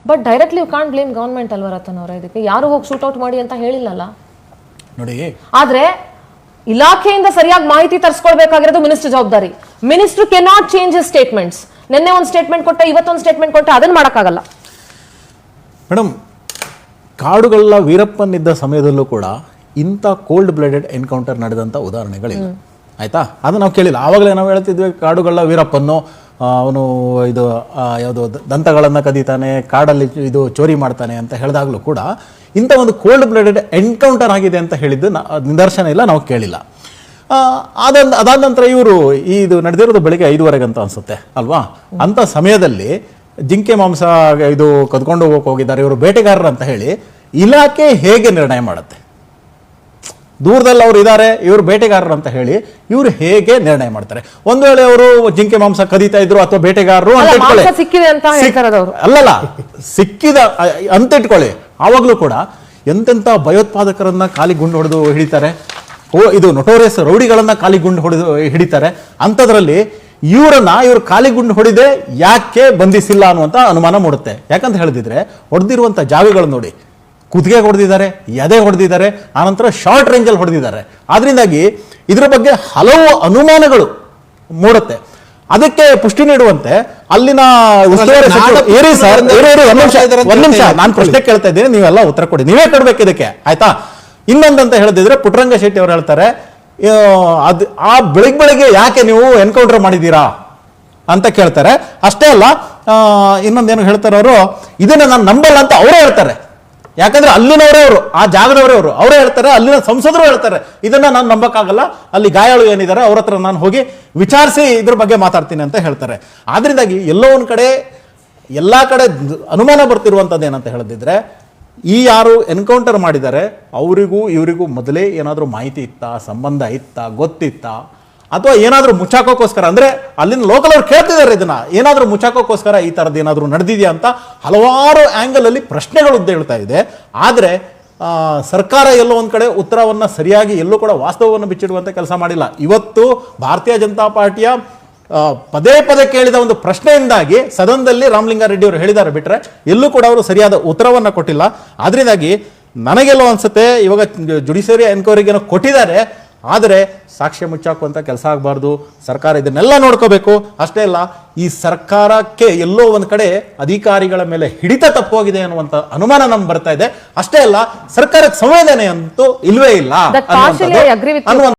But directly you can't blame government ಅಲ್ವಾ ರತನ್ ಅವರ, ಇದಕ್ಕೆ ಯಾರು ಹೋಗಿ ಶೂಟ್ ಔಟ್ ಮಾಡಿ ಅಂತ ಹೇಳಿಲ್ಲಲ್ಲ ನೋಡಿ. ಆದ್ರೆ ಇಲಾಖೆಯಿಂದ ಸರಿಯಾಗಿ ಮಾಹಿತಿ ತರಿಸ್ಕೊಳ್ಬೇಕಾಗಿರೋದು ಮಿನಿಸ್ಟರ್ ಜವಾಬ್ದಾರಿ. Minister can not change his statements. ನಿನ್ನೆ ಒಂದು ಸ್ಟೇಟ್ಮೆಂಟ್ ಕೊಟ್ಟ, ಇವತ್ತೊಂದು ಸ್ಟೇಟ್ಮೆಂಟ್ ಕೊಟ್ಟ, ಅದನ್ನ ಮಾಡಕ್ಕಾಗಲ್ಲ ಮೇಡಮ್. ಕಾಡುಗಳ ವೀರಪ್ಪನಿದ್ದ ಸಮಯದಲ್ಲೂ ಕೂಡ ಇಂಥ ಕೋಲ್ಡ್ ಬ್ಲಡೆಡ್ ಎನ್ಕೌಂಟರ್ ನಡೆದಂಥ ಉದಾಹರಣೆಗಳಿಲ್ಲ, ಆಯ್ತಾ? ಅದು ನಾವು ಕೇಳಿಲ್ಲ. ಆವಾಗಲೇ ನಾವು ಹೇಳ್ತಿದ್ವಿ ಕಾಡುಗಳ ವೀರಪ್ಪನ್ನು ಅವನು ಇದು ಯಾವುದೋ ದಂತಗಳನ್ನು ಕದೀತಾನೆ, ಕಾಡಲ್ಲಿ ಇದು ಚೋರಿ ಮಾಡ್ತಾನೆ ಅಂತ ಹೇಳಿದಾಗಲೂ ಕೂಡ ಇಂಥ ಒಂದು ಕೋಲ್ಡ್ ಬ್ಲಡೆಡ್ ಎನ್ಕೌಂಟರ್ ಆಗಿದೆ ಅಂತ ಹೇಳಿದ್ದು ನಿದರ್ಶನ ಇಲ್ಲ, ನಾವು ಕೇಳಿಲ್ಲ. ಅದಾದ ನಂತರ ಇವರು ಇದು ನಡೆದಿರೋದು ಬೆಳಿಗ್ಗೆ 5:15 ಅಂತ ಅನಿಸುತ್ತೆ ಅಲ್ವಾ? ಅಂಥ ಸಮಯದಲ್ಲಿ ಜಿಂಕೆ ಮಾಂಸ ಇದು ಕದ್ಕೊಂಡು ಹೋಗೋಕೆ ಹೋಗಿದ್ದಾರೆ ಇವರು ಬೇಟೆಗಾರರು ಅಂತ ಹೇಳಿ ಇಲಾಖೆ ಹೇಗೆ ನಿರ್ಣಯ ಮಾಡುತ್ತೆ? ದೂರದಲ್ಲಿ ಅವ್ರು ಇದ್ದಾರೆ, ಇವರು ಬೇಟೆಗಾರರು ಅಂತ ಹೇಳಿ ಇವರು ಹೇಗೆ ನಿರ್ಣಯ ಮಾಡ್ತಾರೆ? ಒಂದು ವೇಳೆ ಅವರು ಜಿಂಕೆ ಮಾಂಸ ಕದೀತಾ ಇದ್ರು ಅಥವಾ ಬೇಟೆಗಾರರು ಅಂತ ಅಲ್ಲಲ್ಲ, ಸಿಕ್ಕಿದ ಅಂತ ಇಟ್ಕೊಳ್ಳಿ, ಆವಾಗಲೂ ಕೂಡ ಎಂತೆಂಥ ಭಯೋತ್ಪಾದಕರನ್ನ ಖಾಲಿ ಗುಂಡು ಹೊಡೆದು ಹಿಡಿತಾರೆ, ಇದು ನೊಟೋರಿಯಸ್ ರೌಡಿಗಳನ್ನ ಖಾಲಿ ಗುಂಡು ಹೊಡೆದು ಹಿಡಿತಾರೆ. ಅಂಥದ್ರಲ್ಲಿ ಇವರು ಖಾಲಿ ಗುಂಡು ಹೊಡಿದೆ ಯಾಕೆ ಬಂಧಿಸಿಲ್ಲ ಅನ್ನುವಂಥ ಅನುಮಾನ ಮೂಡುತ್ತೆ. ಯಾಕಂತ ಹೇಳಿದ್ರೆ ಹೊಡೆದಿರುವಂಥ ಜಾಗಗಳು ನೋಡಿ, ಕುತ್ತಿಗೆ ಹೊಡೆದಿದ್ದಾರೆ, ಎದೆ ಹೊಡೆದಿದ್ದಾರೆ, ಆನಂತರ ಶಾರ್ಟ್ ರೇಂಜಲ್ಲಿ ಹೊಡೆದಿದ್ದಾರೆ. ಆದ್ರಿಂದಾಗಿ ಇದರ ಬಗ್ಗೆ ಹಲವು ಅನುಮಾನಗಳು ಮೂಡುತ್ತೆ. ಅದಕ್ಕೆ ಪುಷ್ಟಿ ನೀಡುವಂತೆ ಅಲ್ಲಿನ ಉಸ್ತುವಾರಿ ಒಂದ್ ನಿಮಿಷ ನಾನು ಪ್ರಶ್ನೆ ಕೇಳ್ತಾ ಇದ್ದೀನಿ, ನೀವೆಲ್ಲ ಉತ್ತರ ಕೊಡಿ, ನೀವೇ ಕೊಡ್ಬೇಕು ಇದಕ್ಕೆ, ಆಯ್ತಾ? ಇನ್ನೊಂದಂತ ಹೇಳಿದ್ರೆ ಪುಟ್ಟರಂಗ ಶೆಟ್ಟಿ ಅವರು ಹೇಳ್ತಾರೆ, ಆ ಬೆಳಿಗ್ಗೆ ಯಾಕೆ ನೀವು ಎನ್ಕೌಂಟರ್ ಮಾಡಿದ್ದೀರಾ ಅಂತ ಕೇಳ್ತಾರೆ. ಅಷ್ಟೇ ಅಲ್ಲ, ಇನ್ನೊಂದೇನು ಹೇಳ್ತಾರೆ ಅವರು, ಇದನ್ನ ನಾನು ನಂಬಲ್ಲ ಅಂತ ಅವರೇ ಹೇಳ್ತಾರೆ. ಯಾಕಂದ್ರೆ ಅಲ್ಲಿನವರೇ ಅವರು, ಆ ಜಾಗದವರೇ ಅವರೇ ಹೇಳ್ತಾರೆ, ಅಲ್ಲಿನ ಸಂಸದರು ಹೇಳ್ತಾರೆ ಇದನ್ನ ನಾನು ನಂಬಕ್ಕಾಗಲ್ಲ, ಅಲ್ಲಿ ಗಾಯಾಳು ಏನಿದ್ದಾರೆ ಅವ್ರ ಹತ್ರ ನಾನು ಹೋಗಿ ವಿಚಾರಿಸಿ ಇದ್ರ ಬಗ್ಗೆ ಮಾತಾಡ್ತೀನಿ ಅಂತ ಹೇಳ್ತಾರೆ. ಆದ್ರಿಂದಾಗಿ ಎಲ್ಲೋ ಒಂದ್ ಕಡೆ ಎಲ್ಲಾ ಕಡೆ ಅನುಮಾನ ಬರ್ತಿರುವಂತದ್ದು ಏನಂತ ಹೇಳಿದ್ರೆ, ಈ ಯಾರು ಎನ್ಕೌಂಟರ್ ಮಾಡಿದ್ದಾರೆ ಅವರಿಗೂ ಇವರಿಗೂ ಮೊದಲೇ ಏನಾದರೂ ಮಾಹಿತಿ ಇತ್ತಾ, ಸಂಬಂಧ ಇತ್ತಾ, ಗೊತ್ತಿತ್ತಾ, ಅಥವಾ ಏನಾದರೂ ಮುಚ್ಚಾಕೋಕ್ಕೋಸ್ಕರ, ಅಂದ್ರೆ ಅಲ್ಲಿನ ಲೋಕಲ್ ಅವ್ರು ಕೇಳ್ತಿದ್ದಾರೆ ಇದನ್ನ, ಏನಾದರೂ ಮುಚ್ಚಾಕೋಕ್ಕೋಸ್ಕರ ಈ ಥರದ್ದು ಏನಾದರೂ ನಡೆದಿದೆಯಾ ಅಂತ ಹಲವಾರು ಆ್ಯಂಗಲ್ ಅಲ್ಲಿ ಪ್ರಶ್ನೆಗಳು ಉದ್ದೇಳ್ತಾ ಇದೆ. ಆದರೆ ಸರ್ಕಾರ ಎಲ್ಲೋ ಒಂದು ಕಡೆ ಉತ್ತರವನ್ನು ಸರಿಯಾಗಿ ಎಲ್ಲೂ ಕೂಡ ವಾಸ್ತವವನ್ನು ಬಿಚ್ಚಿಡುವಂಥ ಕೆಲಸ ಮಾಡಿಲ್ಲ. ಇವತ್ತು ಭಾರತೀಯ ಜನತಾ ಪಾರ್ಟಿಯ ಪದೇ ಪದೇ ಕೇಳಿದ ಒಂದು ಪ್ರಶ್ನೆಯಿಂದಾಗಿ ಸದನದಲ್ಲಿ ರಾಮಲಿಂಗಾರೆಡ್ಡಿ ಅವರು ಹೇಳಿದ್ದಾರೆ ಬಿಟ್ರೆ ಎಲ್ಲೂ ಕೂಡ ಅವರು ಸರಿಯಾದ ಉತ್ತರವನ್ನು ಕೊಟ್ಟಿಲ್ಲ. ಆದ್ರಿಂದಾಗಿ ನನಗೆಲ್ಲೋ ಅನ್ಸುತ್ತೆ ಇವಾಗ ಜುಡಿಷಿಯರಿ ಎನ್ಕ್ವೈರಿಗೇನೋ ಕೊಟ್ಟಿದ್ದಾರೆ, ಆದರೆ ಸಾಕ್ಷ್ಯ ಮುಚ್ಚಾಕುವಂಥ ಕೆಲಸ ಆಗಬಾರ್ದು. ಸರ್ಕಾರ ಇದನ್ನೆಲ್ಲ ನೋಡ್ಕೋಬೇಕು. ಅಷ್ಟೇ ಅಲ್ಲ, ಈ ಸರ್ಕಾರಕ್ಕೆ ಎಲ್ಲೋ ಒಂದು ಕಡೆ ಅಧಿಕಾರಿಗಳ ಮೇಲೆ ಹಿಡಿತ ತಪ್ಪೋಗಿದೆ ಅನ್ನುವಂಥ ಅನುಮಾನ ನಮ್ಗೆ ಬರ್ತಾ ಇದೆ. ಅಷ್ಟೇ ಅಲ್ಲ, ಸರ್ಕಾರಕ್ಕೆ ಸಂವೇದನೆ ಅಂತೂ ಇಲ್ವೇ ಇಲ್ಲ ಅನ್ನುವಂಥದ್ದು